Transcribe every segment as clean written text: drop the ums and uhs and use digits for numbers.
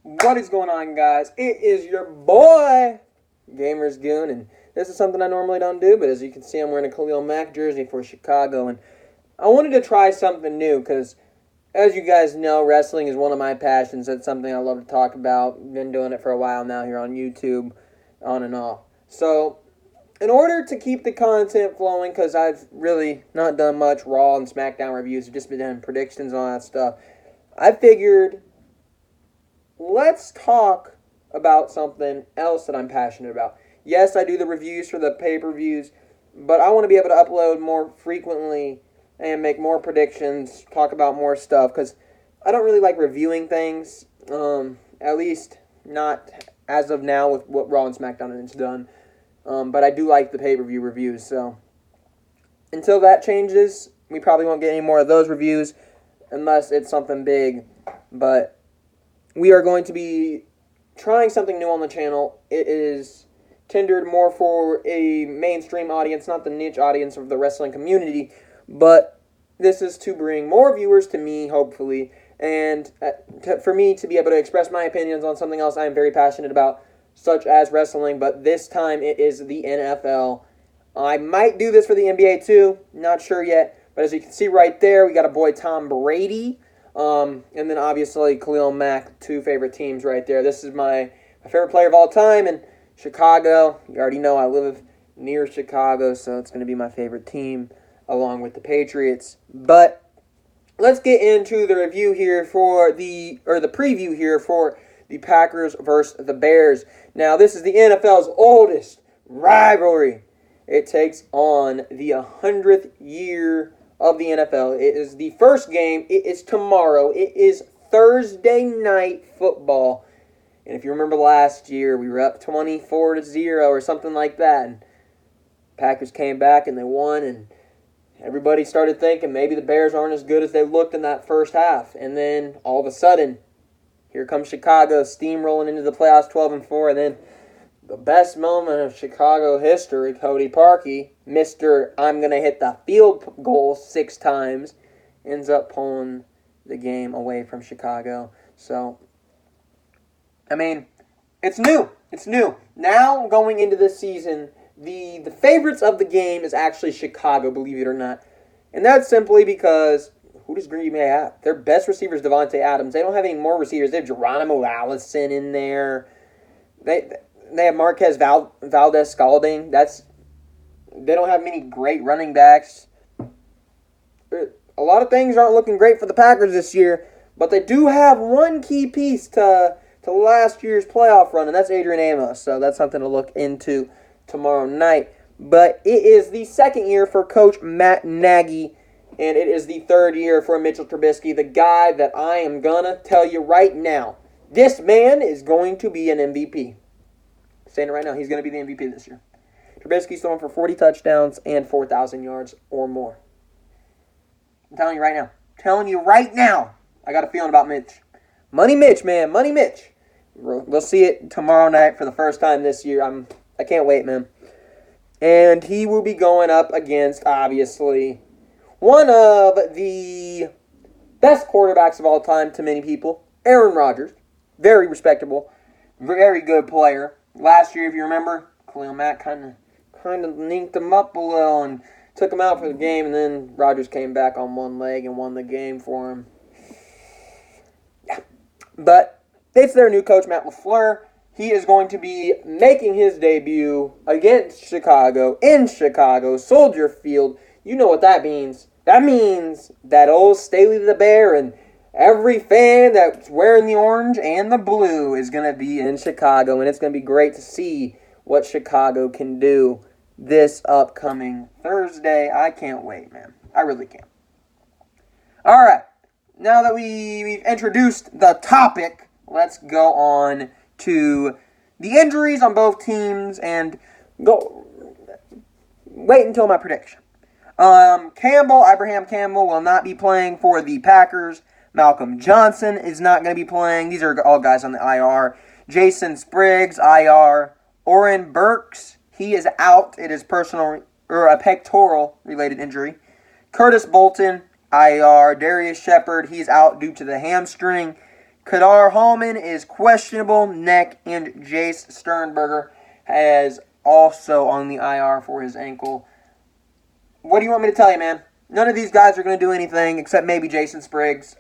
What is going on, guys? It is your boy, Gamers Goon, and this is something I normally don't do, but as you can see, I'm wearing a Khalil Mack jersey for Chicago, and I wanted to try something new, because as you guys know, wrestling is one of my passions. It's something I love to talk about. Been doing it for a while now here on YouTube, on and off. So, in order to keep the content flowing, because I've really not done much Raw and SmackDown reviews, I've just been doing predictions and all that stuff, I figured, let's talk about something else that I'm passionate about. Yes, I do the reviews for the pay-per-views, but I want to be able to upload more frequently and make more predictions, talk about more stuff, because I don't really like reviewing things, at least not as of now with what Raw and SmackDown has done, but I do like the pay-per-view reviews, so until that changes, we probably won't get any more of those reviews unless it's something big, but we are going to be trying something new on the channel. It is tendered more for a mainstream audience, not the niche audience of the wrestling community, but this is to bring more viewers to me, hopefully, and for me to be able to express my opinions on something else I am very passionate about, such as wrestling, but this time it is the NFL. I might do this for the NBA too, not sure yet, but as you can see right there, we got a boy Tom Brady, and then obviously Khalil Mack, two favorite teams right there. This is my favorite player of all time in Chicago. You already know I live near Chicago, so it's going to be my favorite team along with the Patriots. But let's get into the review here for the preview here for the Packers versus the Bears. Now, this is the NFL's oldest rivalry. It takes on the 100th year of the NFL. It is the first game. It is tomorrow. It is Thursday night football. And if you remember last year, we were up 24-0 or something like that. And Packers came back and they won, and everybody started thinking maybe the Bears aren't as good as they looked in that first half. And then all of a sudden, here comes Chicago steamrolling into the playoffs 12-4. And then the best moment of Chicago history, Cody Parkey, Mr. I'm going to hit the field goal 6 times, ends up pulling the game away from Chicago. So, I mean, it's new. It's new. Now, going into this season, the favorites of the game is actually Chicago, believe it or not. And that's simply because, who does Green Bay have? Their best receiver is Devontae Adams. They don't have any more receivers. They have Geronimo Allison in there. They have Marquez Valdez-Scalding. They don't have many great running backs. A lot of things aren't looking great for the Packers this year, but they do have one key piece to last year's playoff run, and that's Adrian Amos. So that's something to look into tomorrow night. But it is the second year for Coach Matt Nagy, and it is the third year for Mitchell Trubisky, the guy that I am going to tell you right now. This man is going to be an MVP. Saying it right now, he's going to be the MVP this year. Trubisky's throwing for 40 touchdowns and 4,000 yards or more. I'm telling you right now. I got a feeling about Mitch. Money Mitch, man. Money Mitch. We'll see it tomorrow night for the first time this year. I can't wait, man. And he will be going up against, obviously, one of the best quarterbacks of all time to many people, Aaron Rodgers. Very respectable. Very good player. Last year, if you remember, Khalil Mack kind of ninked him up a little and took him out for the game, and then Rodgers came back on one leg and won the game for him. Yeah. But it's their new coach, Matt LaFleur. He is going to be making his debut against Chicago, in Chicago, Soldier Field. You know what that means. That means that old Staley the Bear and every fan that's wearing the orange and the blue is going to be in Chicago, and it's going to be great to see what Chicago can do this upcoming Thursday. I can't wait, man. I really can't. All right. Now that we've introduced the topic, let's go on to the injuries on both teams and wait until my prediction. Abraham Campbell will not be playing for the Packers. Malcolm Johnson is not going to be playing. These are all guys on the IR. Jason Spriggs, IR. Oren Burks, he is out. It is a pectoral-related injury. Curtis Bolton, IR. Darius Shepard, he's out due to the hamstring. Kadar Hallman is questionable, neck, and Jace Sternberger is also on the IR for his ankle. What do you want me to tell you, man? None of these guys are going to do anything except maybe Jason Spriggs.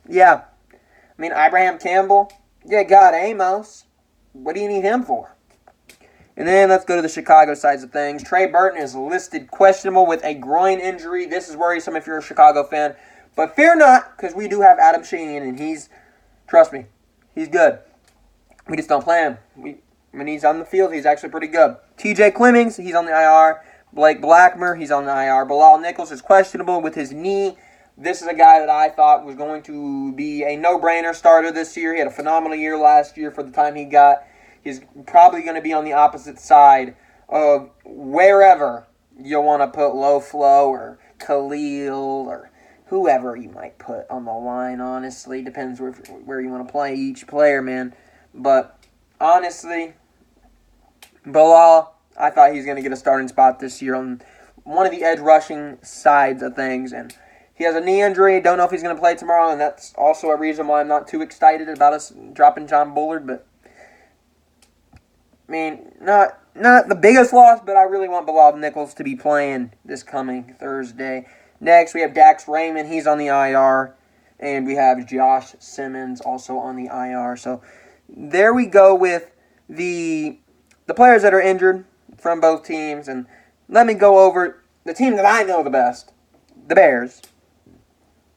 Yeah. I mean, Abraham Campbell. Yeah, God, Amos. What do you need him for? And then let's go to the Chicago sides of things. Trey Burton is listed questionable with a groin injury. This is worrisome if you're a Chicago fan. But fear not, because we do have Adam Shaheen, and trust me, he's good. We just don't play him. When he's on the field, he's actually pretty good. TJ Clemmings, he's on the IR. Blake Blackmer, he's on the IR. Bilal Nichols is questionable with his knee. This is a guy that I thought was going to be a no-brainer starter this year. He had a phenomenal year last year for the time he got. He's probably going to be on the opposite side of wherever you want to put Low Flow or Khalil or whoever you might put on the line, honestly. Depends where you want to play each player, man. But honestly, Bilal, I thought he was going to get a starting spot this year on one of the edge rushing sides of things. And he has a knee injury. Don't know if he's going to play tomorrow, and that's also a reason why I'm not too excited about us dropping John Bullard. But, I mean, not the biggest loss, but I really want Bilal Nichols to be playing this coming Thursday. Next, we have Dax Raymond. He's on the IR. And we have Josh Simmons also on the IR. So, there we go with the players that are injured from both teams. And let me go over the team that I know the best, the Bears.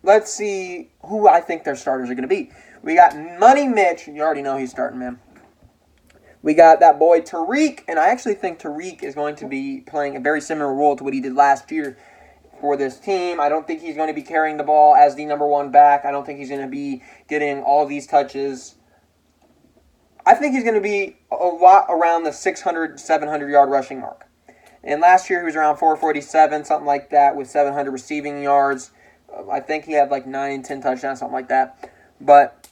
Let's see who I think their starters are going to be. We got Money Mitch. You already know he's starting, man. We got that boy Tariq. And I actually think Tariq is going to be playing a very similar role to what he did last year for this team. I don't think he's going to be carrying the ball as the number one back. I don't think he's going to be getting all these touches. I think he's going to be a lot around the 600, 700-yard rushing mark. And last year he was around 447, something like that, with 700 receiving yards. I think he had like 9, 10 touchdowns, something like that. But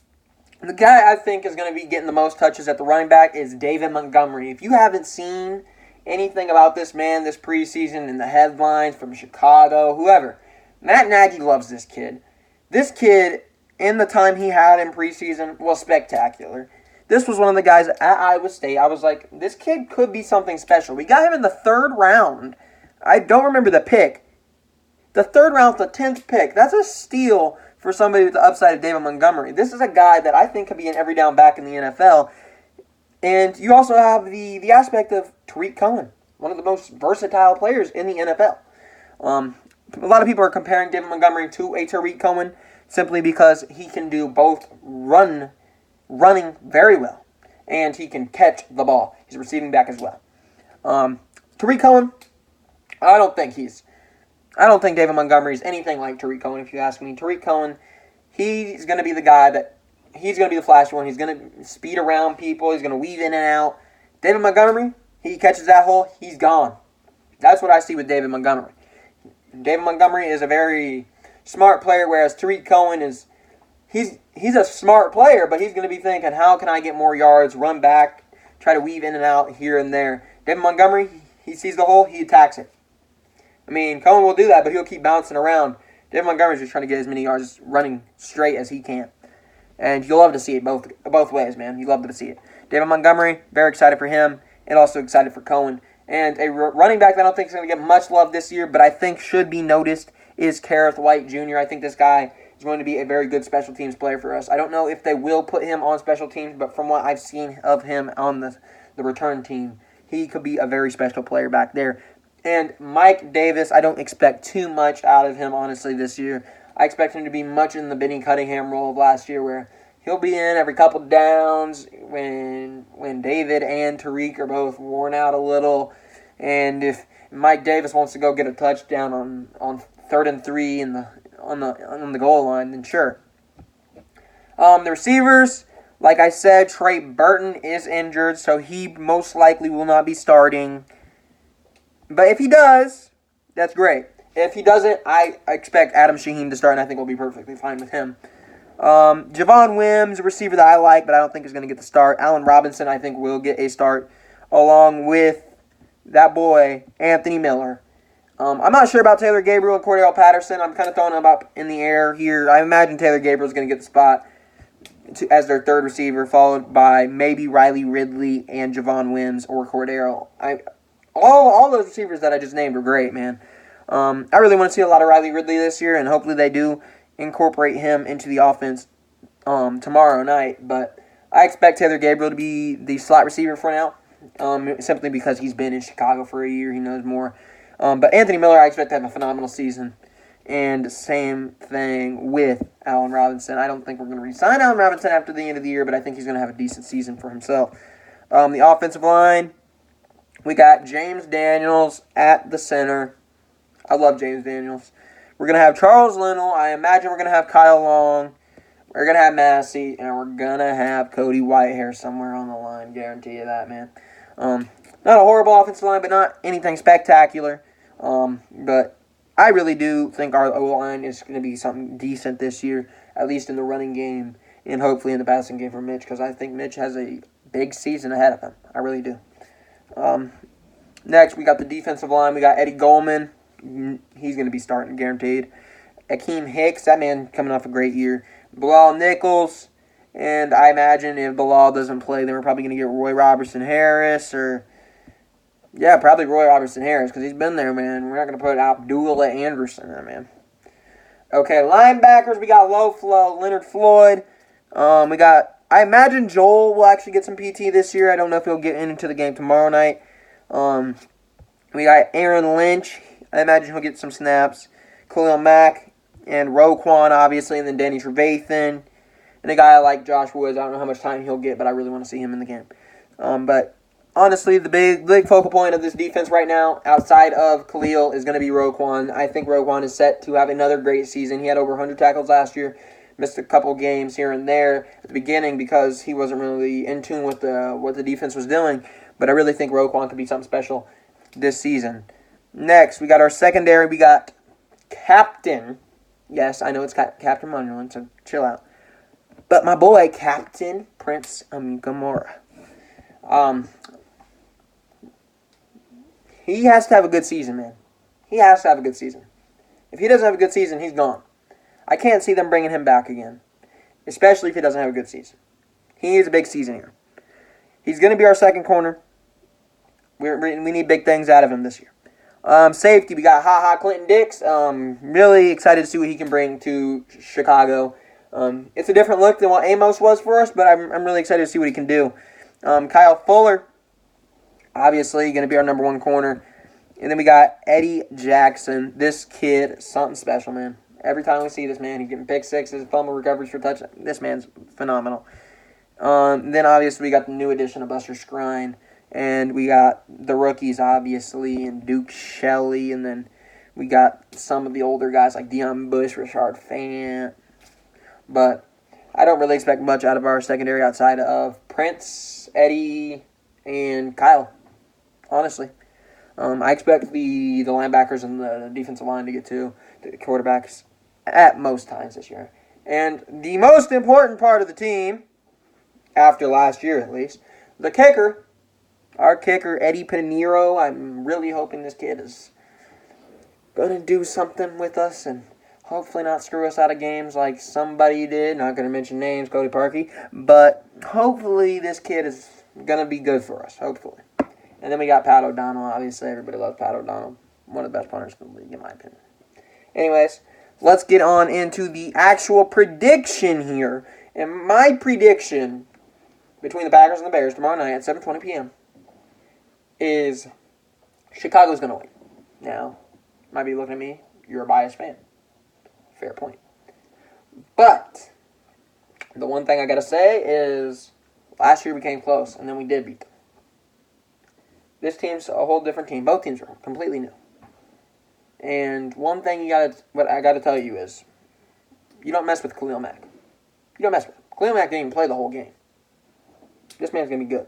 the guy I think is going to be getting the most touches at the running back is David Montgomery. If you haven't seen anything about this man this preseason in the headlines from Chicago, whoever, Matt Nagy loves this kid. This kid, in the time he had in preseason, was spectacular. This was one of the guys at Iowa State. I was like, this kid could be something special. We got him in the 3rd round. I don't remember the pick. The 3rd round, the 10th pick. That's a steal for somebody with the upside of David Montgomery. This is a guy that I think could be an every down back in the NFL. And you also have the aspect of Tariq Cohen, one of the most versatile players in the NFL. A lot of people are comparing David Montgomery to a Tariq Cohen simply because he can do both running very well, and he can catch the ball. He's a receiving back as well. Tariq Cohen, I don't think David Montgomery is anything like Tariq Cohen, if you ask me. Tariq Cohen, he's going to be the guy he's going to be the flashy one. He's going to speed around people. He's going to weave in and out. David Montgomery, he catches that hole, he's gone. That's what I see with David Montgomery. David Montgomery is a very smart player, whereas Tariq Cohen is, he's a smart player, but he's going to be thinking, how can I get more yards, run back, try to weave in and out here and there. David Montgomery, he sees the hole, he attacks it. I mean, Cohen will do that, but he'll keep bouncing around. David Montgomery's just trying to get as many yards running straight as he can. And you'll love to see it both ways, man. You love to see it. David Montgomery, very excited for him, and also excited for Cohen. And a running back that I don't think is going to get much love this year, but I think should be noticed, is Kareth White Jr. I think this guy is going to be a very good special teams player for us. I don't know if they will put him on special teams, but from what I've seen of him on the return team, he could be a very special player back there. And Mike Davis, I don't expect too much out of him, honestly, this year. I expect him to be much in the Benny Cunningham role of last year, where he'll be in every couple downs when David and Tariq are both worn out a little. And if Mike Davis wants to go get a touchdown on 3rd and 3 on the goal line, then sure. The receivers, like I said, Trey Burton is injured, so he most likely will not be starting. But if he does, that's great. If he doesn't, I expect Adam Shaheen to start, and I think we'll be perfectly fine with him. Javon Wims, a receiver that I like, but I don't think is going to get the start. Allen Robinson, I think, will get a start, along with that boy, Anthony Miller. I'm not sure about Taylor Gabriel and Cordell Patterson. I'm kind of throwing them up in the air here. I imagine Taylor Gabriel is going to get the spot. as their third receiver, followed by maybe Riley Ridley and Javon Wims or Cordero. All those receivers that I just named were great, man. I really want to see a lot of Riley Ridley this year, and hopefully they do incorporate him into the offense tomorrow night. But I expect Taylor Gabriel to be the slot receiver for now, simply because he's been in Chicago for a year. He knows more. But Anthony Miller, I expect to have a phenomenal season. And same thing with Allen Robinson. I don't think we're going to re-sign Allen Robinson after the end of the year, but I think he's going to have a decent season for himself. The offensive line, we got James Daniels at the center. I love James Daniels. We're going to have Charles Leno. I imagine we're going to have Kyle Long. We're going to have Massey, and we're going to have Cody Whitehair somewhere on the line. Guarantee you that, man. Not a horrible offensive line, but not anything spectacular. But I really do think our O-line is going to be something decent this year, at least in the running game, and hopefully in the passing game for Mitch, because I think Mitch has a big season ahead of him. I really do. Next, we got the defensive line. We got Eddie Goldman. He's going to be starting, guaranteed. Akeem Hicks, that man coming off a great year. Bilal Nichols, and I imagine if Bilal doesn't play, then we're probably going to get Roy Robertson-Harris probably Roy Robertson-Harris, because he's been there, man. We're not going to put Abdullah Anderson there, man. Okay, linebackers, we got Low Flow, Leonard Floyd. I imagine Joel will actually get some PT this year. I don't know if he'll get into the game tomorrow night. We got Aaron Lynch. I imagine he'll get some snaps. Khalil Mack and Roquan, obviously, and then Danny Trevathan. And a guy like Josh Woods, I don't know how much time he'll get, but I really want to see him in the game. But honestly, the big focal point of this defense right now, outside of Khalil, is going to be Roquan. I think Roquan is set to have another great season. He had over 100 tackles last year. Missed a couple games here and there at the beginning because he wasn't really in tune with what the defense was doing. But I really think Roquan could be something special this season. Next, we got our secondary. We got Captain. Yes, I know it's Captain Munderland, so chill out. But my boy, Captain Prince Amukamara. He has to have a good season, man. He has to have a good season. If he doesn't have a good season, he's gone. I can't see them bringing him back again, especially if he doesn't have a good season. He needs a big season here. He's going to be our second corner. We need big things out of him this year. Safety, we got Clinton Dix. Really excited to see what he can bring to Chicago. It's a different look than what Amos was for us, but I'm really excited to see what he can do. Kyle Fuller, obviously going to be our number one corner. And then we got Eddie Jackson. This kid, something special, man. Every time we see this man, he's getting pick sixes, fumble recoveries for touchdown. This man's phenomenal. Then obviously we got the new addition of Buster Skrine. And we got the rookies, obviously, and Duke Shelley. And then we got some of the older guys like Deion Bush, Rashard Fant. But I don't really expect much out of our secondary outside of Prince, Eddie, and Kyle, honestly. I expect the linebackers and the defensive line to get to the quarterbacks at most times this year. And the most important part of the team, after last year at least, the kicker. Our kicker, Eddie Pinheiro. I'm really hoping this kid is going to do something with us and hopefully not screw us out of games like somebody did. Not going to mention names, Cody Parkey. But hopefully this kid is going to be good for us, hopefully. And then we got Pat O'Donnell. Obviously, everybody loves Pat O'Donnell. One of the best punters in the league, in my opinion. Anyways, let's get on into the actual prediction here. And my prediction between the Packers and the Bears tomorrow night at 7:20 p.m. is Chicago's going to win. Now, you might be looking at me, you're a biased fan. Fair point. But the one thing I got to say is last year we came close, and then we did beat them. This team's a whole different team. Both teams are completely new. And one thing what I got to tell you is you don't mess with Khalil Mack. You don't mess with him. Khalil Mack didn't even play the whole game. This man's going to be good.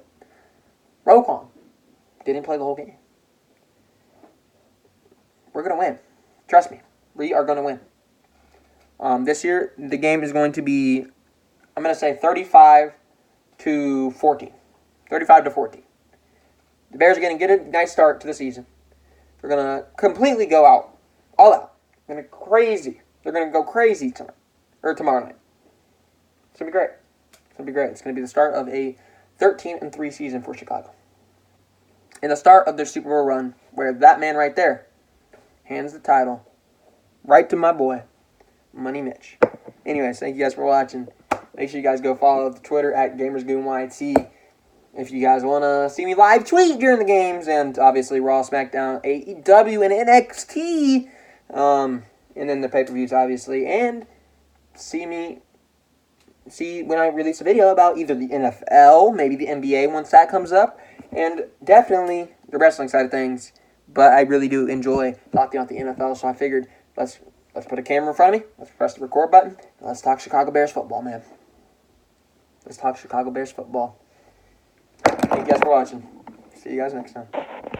Roquan didn't play the whole game. We're going to win. Trust me. We are going to win. This year, the game is going to be, I'm going to say 35-14. 35-14. The Bears are going to get a nice start to the season. They're going to completely go out. All out. They're going to go crazy tomorrow night. It's going to be great. going to be great. It's going to be the start of a 13-3 season for Chicago. And the start of their Super Bowl run, where that man right there hands the title right to my boy, Money Mitch. Anyways, thank you guys for watching. Make sure you guys go follow the Twitter at GamersGoonYT. If you guys want to see me live tweet during the games, and obviously Raw, SmackDown, AEW, and NXT, and then the pay-per-views, obviously, and see when I release a video about either the NFL, maybe the NBA once that comes up, and definitely the wrestling side of things. But I really do enjoy talking about the NFL, so I figured let's put a camera in front of me, let's press the record button, and let's talk Chicago Bears football, man. Let's talk Chicago Bears football. Thank you guys for watching. See you guys next time.